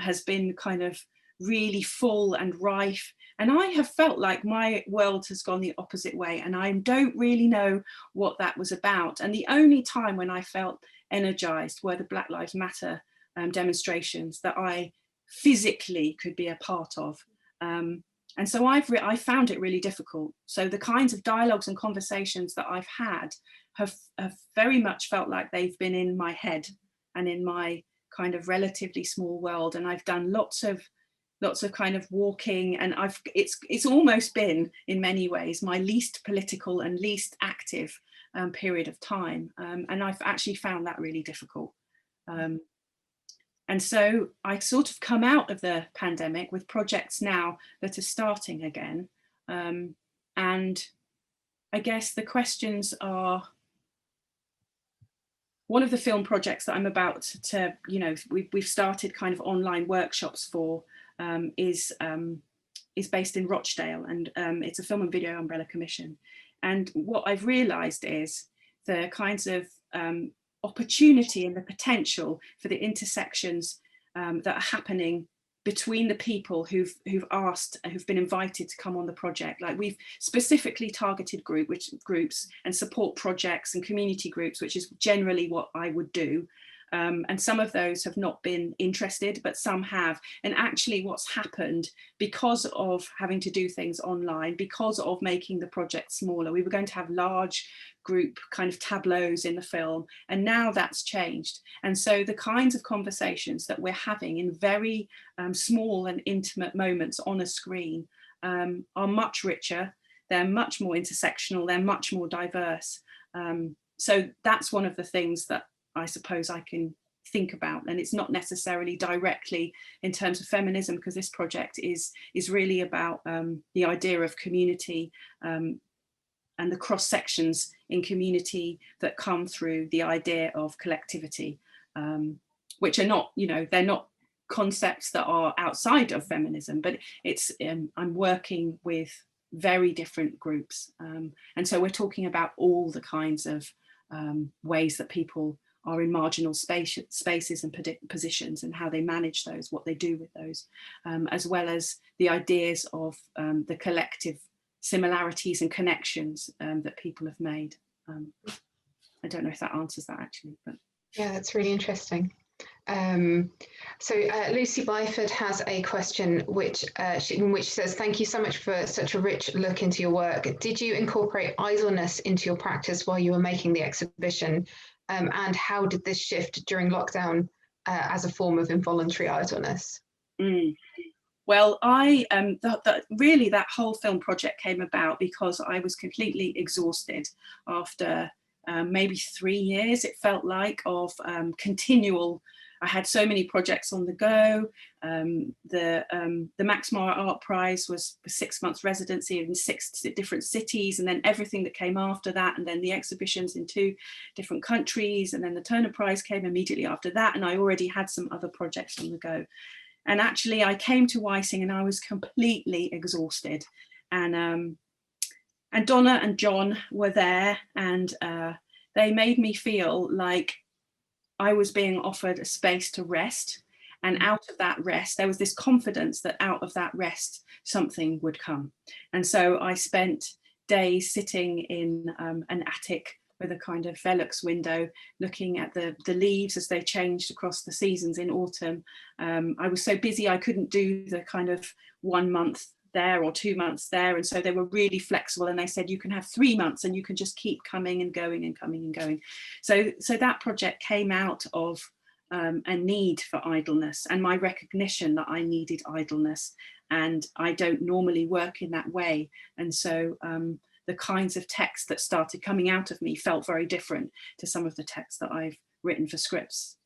has been kind of really full and rife. And I have felt like my world has gone the opposite way, and I don't really know what that was about. And the only time when I felt energized were the Black Lives Matter demonstrations that I physically could be a part of. And so I found it really difficult. So the kinds of dialogues and conversations that I've had have very much felt like they've been in my head and in my kind of relatively small world. And I've done lots of kind of walking, and it's almost been in many ways my least political and least active period of time. And I've actually found that really difficult. And so I sort of come out of the pandemic with projects now that are starting again. And I guess the questions are, one of the film projects that I'm about to, we've started kind of online workshops for, is based in Rochdale, and it's a film and video umbrella commission. And what I've realized is the kinds of opportunity and the potential for the intersections that are happening between the people who've been invited to come on the project. Like, we've specifically targeted groups and support projects and community groups, which is generally what I would do. And some of those have not been interested, but some have. And actually what's happened, because of having to do things online, because of making the project smaller, we were going to have large group kind of tableaus in the film, and now that's changed. And so the kinds of conversations that we're having in very small and intimate moments on a screen are much richer. they're much more intersectional, they're much more diverse. So that's one of the things that I suppose I can think about, and it's not necessarily directly in terms of feminism, because this project is really about the idea of community and the cross sections in community that come through the idea of collectivity, which are not, you know, they're not concepts that are outside of feminism, but it's I'm working with very different groups, and so we're talking about all the kinds of ways that people are in marginal spaces and positions, and how they manage those, what they do with those, as well as the ideas of the collective similarities and connections that people have made. I don't know if that answers that actually, but yeah, that's really interesting. So Lucy Byford has a question which says, thank you so much for such a rich look into your work. Did you incorporate idleness into your practice while you were making the exhibition? And how did this shift during lockdown as a form of involuntary idleness? Well, really that whole film project came about because I was completely exhausted after maybe 3 years, it felt like, of continual. I had so many projects on the go. The Max Mara Art Prize was a 6 months residency in 6 different cities, and then everything that came after that, and then the exhibitions in 2 different countries, and then the Turner Prize came immediately after that, and I already had some other projects on the go. And actually I came to Weissing and I was completely exhausted, and Donna and John were there, and they made me feel like I was being offered a space to rest, and out of that rest there was this confidence that out of that rest something would come. And so I spent days sitting in an attic with a kind of Velux window, looking at the leaves as they changed across the seasons in autumn. I was so busy I couldn't do the kind of 1 month there or 2 months there, and so they were really flexible, and they said you can have 3 months and you can just keep coming and going and coming and going. So that project came out of a need for idleness, and my recognition that I needed idleness, and I don't normally work in that way. And so the kinds of text that started coming out of me felt very different to some of the texts that I've written for scripts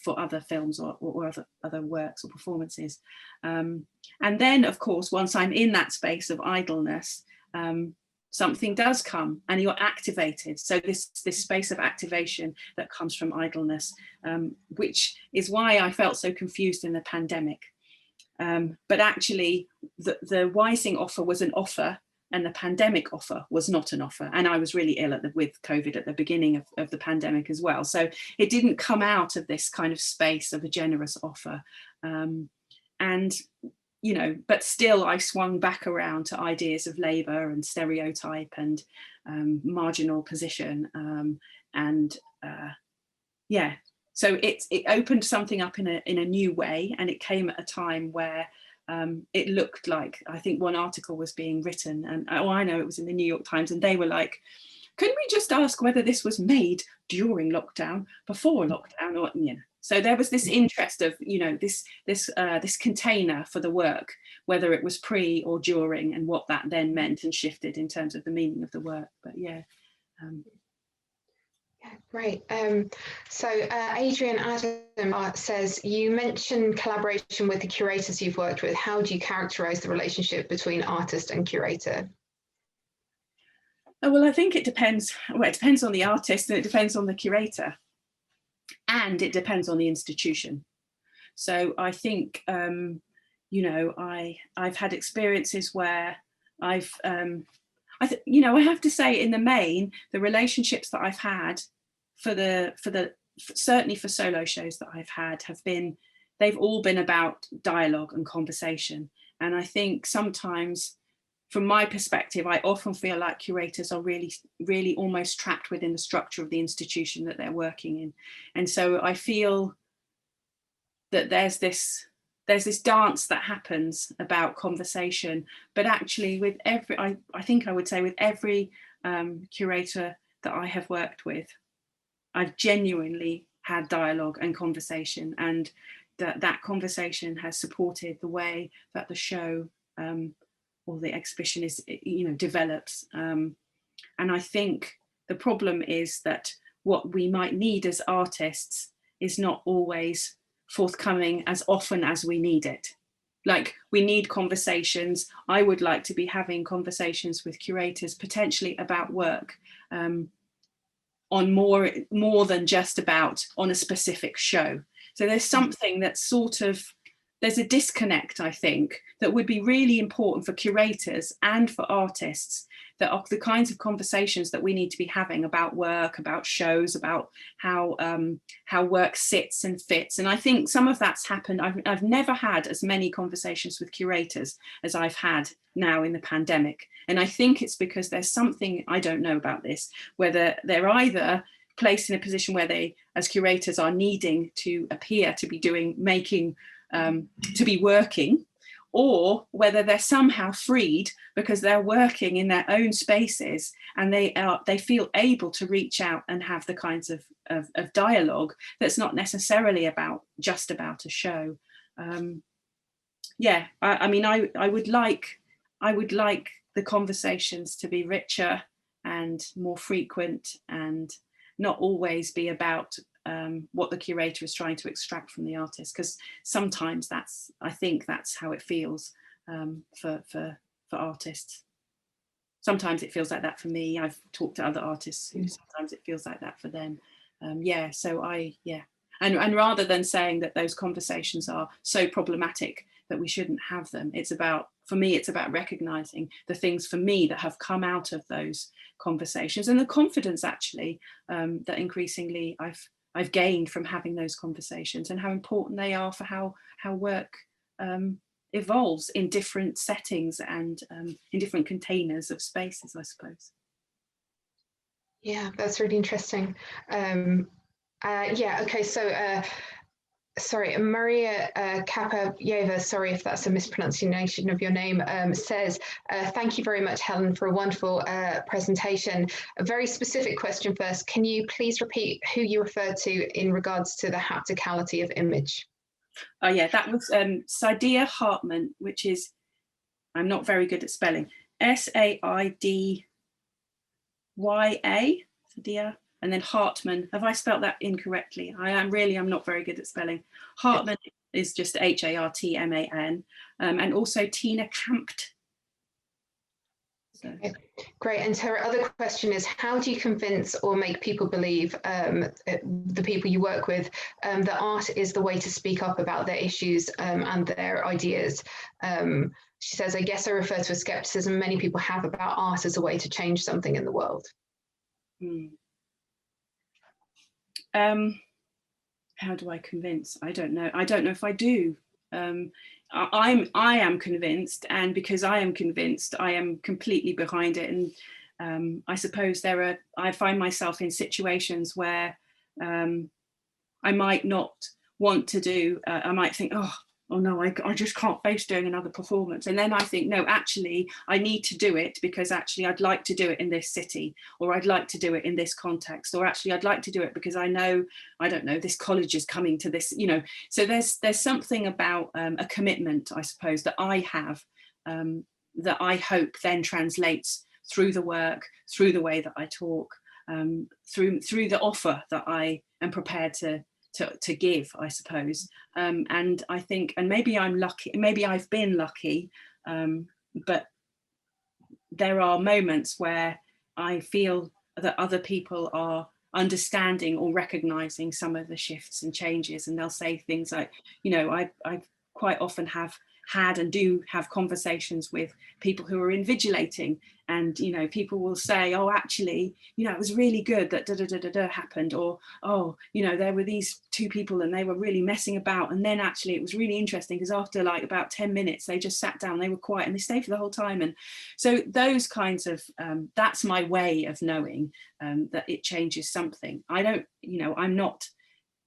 for other films or other works or performances. And then, of course, once I'm in that space of idleness, something does come and you're activated. So this space of activation that comes from idleness, which is why I felt so confused in the pandemic. But actually, the Weissing offer was an offer, and the pandemic offer was not an offer. And I was really ill with COVID at the beginning of the pandemic as well. So it didn't come out of this kind of space of a generous offer. And, you know, but still I swung back around to ideas of labour and stereotype and marginal position. Yeah, so it opened something up in a new way, and it came at a time where it looked like, I think one article was being written, and I know it was in the New York Times, and they were like, could we just ask whether this was made during lockdown, before lockdown, or, you know. So there was this interest of, you know, this container for the work, whether it was pre or during, and what that then meant and shifted in terms of the meaning of the work. But yeah. Yeah, great. So Adrian Adam says, you mentioned collaboration with the curators you've worked with. How do you characterize the relationship between artist and curator? Oh, well, I think it depends. Well, it depends on the artist, and it depends on the curator, and it depends on the institution. So I think, you know, I've had experiences where you know, I have to say, in the main, the relationships that I've had certainly for solo shows that I've had they've all been about dialogue and conversation. And I think sometimes, from my perspective, I often feel like curators are really, really almost trapped within the structure of the institution that they're working in. And so I feel that there's this dance that happens about conversation, but actually with I think I would say with every curator that I have worked with, I've genuinely had dialogue and conversation, and that conversation has supported the way that the show the exhibition is, develops. And I think the problem is that what we might need as artists is not always forthcoming as often as we need it. Like, we need conversations. I would like to be having conversations with curators, potentially about work, on more than just about on a specific show. So there's something that's sort of, there's a disconnect, I think, that would be really important for curators and for artists, that are the kinds of conversations that we need to be having about work, about shows, about how work sits and fits. And I think some of that's happened. I've never had as many conversations with curators as I've had now in the pandemic. And I think it's because there's something, I don't know about this, whether they're either placed in a position where they, as curators, are needing to appear to be to be working, or whether they're somehow freed because they're working in their own spaces and they feel able to reach out and have the kinds of dialogue that's not necessarily just about a show. Yeah, I mean, I would like the conversations to be richer and more frequent, and not always be about what the curator is trying to extract from the artist, because sometimes I think that's how it feels for artists. Sometimes it feels like that for me. I've talked to other artists who sometimes it feels like that for them. And rather than saying that those conversations are so problematic that we shouldn't have them, for me it's about recognizing the things for me that have come out of those conversations, and the confidence actually that increasingly I've gained from having those conversations, and how important they are for how work evolves in different settings and in different containers of spaces, I suppose. Yeah, that's really interesting. Okay, so sorry, Maria Kapayeva, sorry if that's a mispronunciation of your name, says, thank you very much, Helen, for a wonderful presentation. A very specific question first. Can you please repeat who you referred to in regards to the hapticality of image? Oh yeah, that was Saidiya Hartman, which is, I'm not very good at spelling, Saidiya, Saidiya, and then Hartman. Have I spelt that incorrectly? I'm not very good at spelling. Hartman is just Hartman, and also Tina Kampt. So. Okay. Great. And her other question is, how do you convince or make people believe, the people you work with, that art is the way to speak up about their issues and their ideas? She says, I guess I refer to a skepticism many people have about art as a way to change something in the world. How do I convince? I don't know. I don't know if I do. I am convinced, and because I am convinced, I am completely behind it. And I suppose I find myself in situations where I might not want to do. I might think, oh no, I just can't face doing another performance. And then I think, no, actually, I need to do it because actually I'd like to do it in this city, or I'd like to do it in this context, or actually I'd like to do it because I know, I don't know, this college is coming to this, So there's something about a commitment, I suppose, that I have, that I hope then translates through the work, through the way that I talk, through the offer that I am prepared to give, I suppose. And I think, and maybe I'm lucky, maybe I've been lucky, but there are moments where I feel that other people are understanding or recognizing some of the shifts and changes, and they'll say things like, I quite often have had and do have conversations with people who are invigilating, and people will say, oh, actually, it was really good that happened, or there were these two people and they were really messing about, and then actually it was really interesting because after like about 10 minutes they just sat down, they were quiet, and they stayed for the whole time. And so those kinds of that's my way of knowing that it changes something. I'm not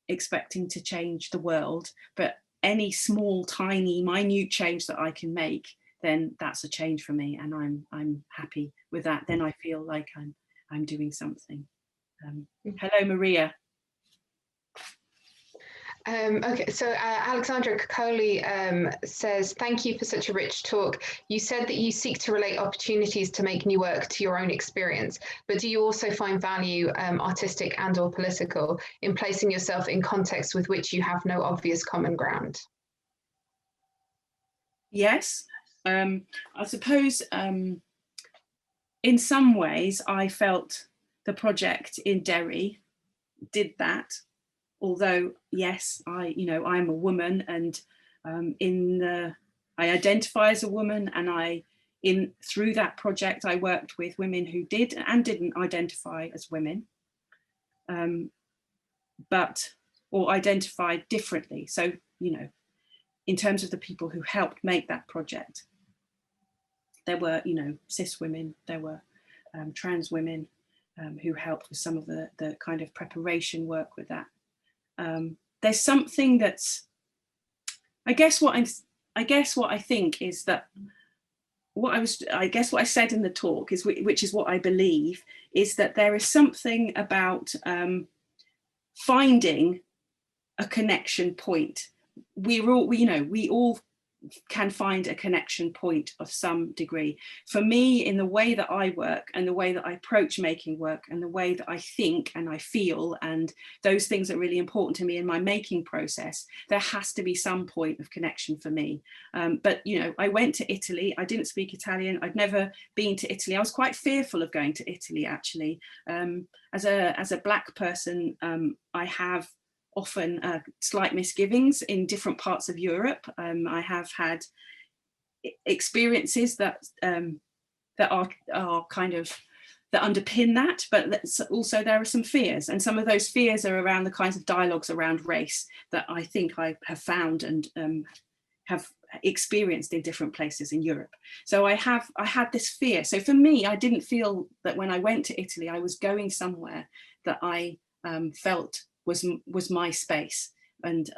expecting to change the world, but any small, tiny, minute change that I can make, then that's a change for me, and I'm happy with that. Then I feel like I'm doing something. Hello, Maria. Okay, so Alexandra Kokoli says, thank you for such a rich talk. You said that you seek to relate opportunities to make new work to your own experience, but do you also find value, artistic and or political, in placing yourself in contexts with which you have no obvious common ground? Yes, I suppose in some ways I felt the project in Derry did that. Although, yes, I'm a woman, and I identify as a woman, and through that project I worked with women who did and didn't identify as women, or identified differently. So, in terms of the people who helped make that project, there were, cis women, there were trans women who helped with some of the kind of preparation work with that. There's something that's, I guess what I think is that what I said in the talk is, which is what I believe, is that there is something about finding a connection point. We all can find a connection point of some degree. For me, in the way that I work and the way that I approach making work and the way that I think and I feel, and those things are really important to me in my making process, there has to be some point of connection for me. But I went to Italy. I didn't speak Italian. I'd never been to Italy. I was quite fearful of going to Italy, actually. As a Black person, I have often slight misgivings in different parts of Europe. I have had experiences that are kind of, that underpin that, but also there are some fears, and some of those fears are around the kinds of dialogues around race that I think I have found and have experienced in different places in Europe. So I had this fear. So for me, I didn't feel that when I went to Italy, I was going somewhere that I felt was my space and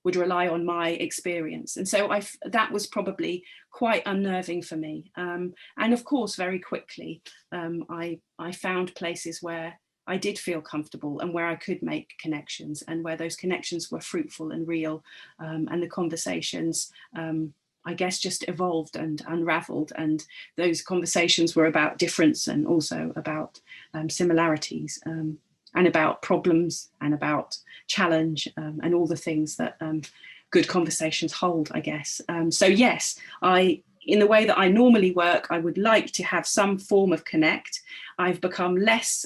would rely on my experience. And so that was probably quite unnerving for me. And of course, very quickly, I found places where I did feel comfortable and where I could make connections, and where those connections were fruitful and real. And the conversations, I guess, just evolved and unraveled. And those conversations were about difference and also about similarities. And about problems and about challenge and all the things that good conversations hold, I guess. So yes, in the way that I normally work, I would like to have some form of connect. I've become less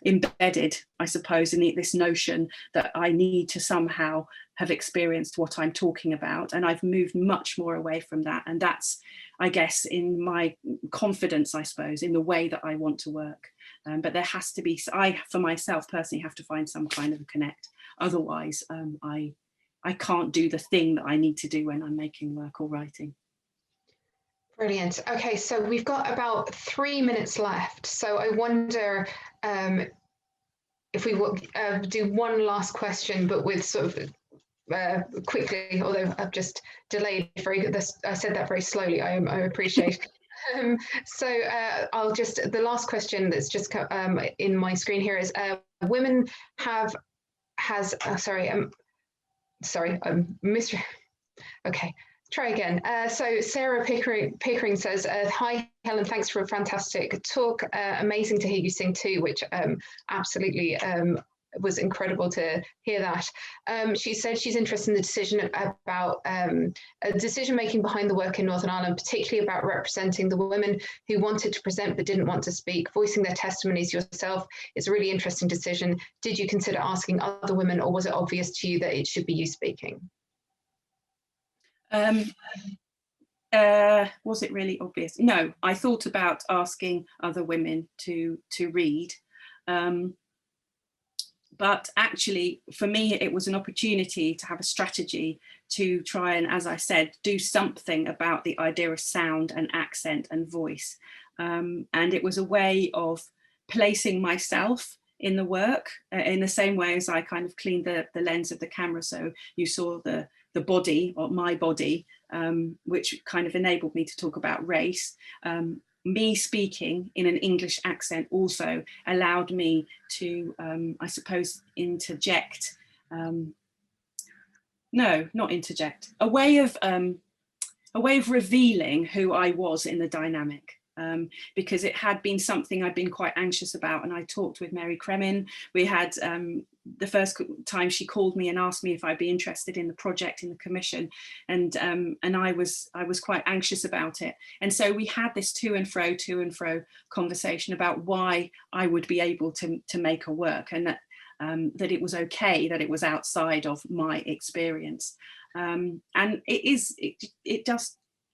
embedded, I suppose, in this notion that I need to somehow have experienced what I'm talking about. And I've moved much more away from that. And that's, I guess, in my confidence, I suppose, in the way that I want to work. But there has to be, for myself personally, have to find some kind of a connect. Otherwise, I can't do the thing that I need to do when I'm making work or writing. Brilliant. Okay, so we've got about 3 minutes left. So I wonder if we will do one last question, but with sort of quickly, although I've just delayed I said that very slowly, I appreciate. So the last question that's just in my screen here is, women okay, try again. So Sarah Pickering says, hi Helen, thanks for a fantastic talk. Amazing to hear you sing too, which absolutely was incredible to hear that. She said she's interested in the decision about decision making behind the work in Northern Ireland, particularly about representing the women who wanted to present but didn't want to speak. Voicing their testimonies yourself is a really interesting decision. Did you consider asking other women, or was it obvious to you that it should be you speaking? Was it really obvious? No, I thought about asking other women to read. But actually, for me, it was an opportunity to have a strategy to try and, as I said, do something about the idea of sound and accent and voice. And it was a way of placing myself in the work in the same way as I kind of cleaned the lens of the camera. So you saw the body, or my body, which kind of enabled me to talk about race. Me speaking in an English accent also allowed me to, I suppose, interject No, not interject. A way of revealing who I was in the dynamic. Because it had been something I'd been quite anxious about, and I talked with Mary Kremin. We had the first time she called me and asked me if I'd be interested in the project, in the commission, and I was quite anxious about it. And so we had this to and fro conversation about why I would be able to make a work, and that it was okay that it was outside of my experience. And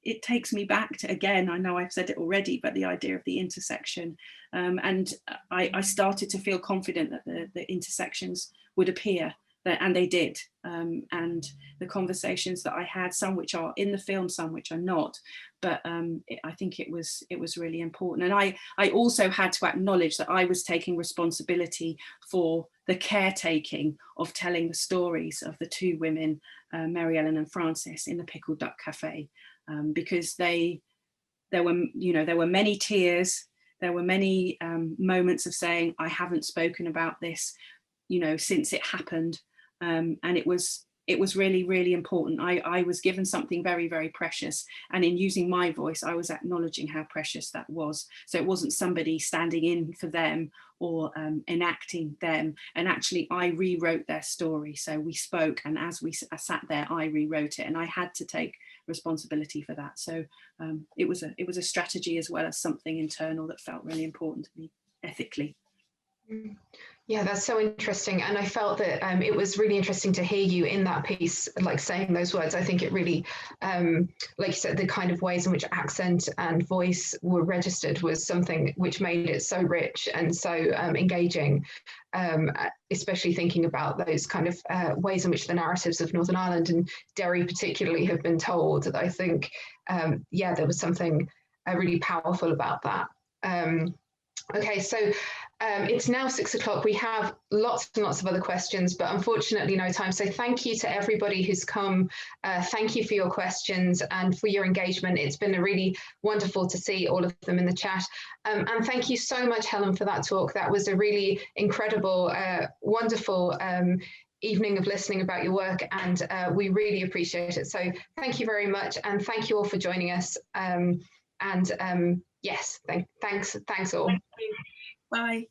it takes me back to, again, I know I've said it already, but the idea of the intersection. And I started to feel confident that the intersections would appear, and they did. And the conversations that I had, some which are in the film, some which are not, but I think it was really important. And I also had to acknowledge that I was taking responsibility for the caretaking of telling the stories of the two women, Mary Ellen and Frances, in the Pickled Duck Cafe. Because there were many tears, there were many moments of saying, I haven't spoken about this, since it happened, and it was really, really important. I was given something very, very precious, and in using my voice, I was acknowledging how precious that was. So it wasn't somebody standing in for them or enacting them, and actually I rewrote their story. So we spoke, and as I sat there, I rewrote it, and I had to take responsibility for that. So it was a strategy as well as something internal that felt really important to me ethically. Yeah, that's so interesting. And I felt that it was really interesting to hear you in that piece, like saying those words. I think it really, like you said, the kind of ways in which accent and voice were registered was something which made it so rich and so engaging, especially thinking about those kind of ways in which the narratives of Northern Ireland and Derry particularly have been told. I think, yeah, there was something really powerful about that. Okay, so it's now 6 o'clock. We have lots and lots of other questions, but unfortunately no time. So thank you to everybody who's come. Thank you for your questions and for your engagement. It's been really wonderful to see all of them in the chat. And thank you so much, Helen, for that talk. That was a really incredible, wonderful evening of listening about your work, and we really appreciate it. So thank you very much, and thank you all for joining us. Yes, thanks all. Bye.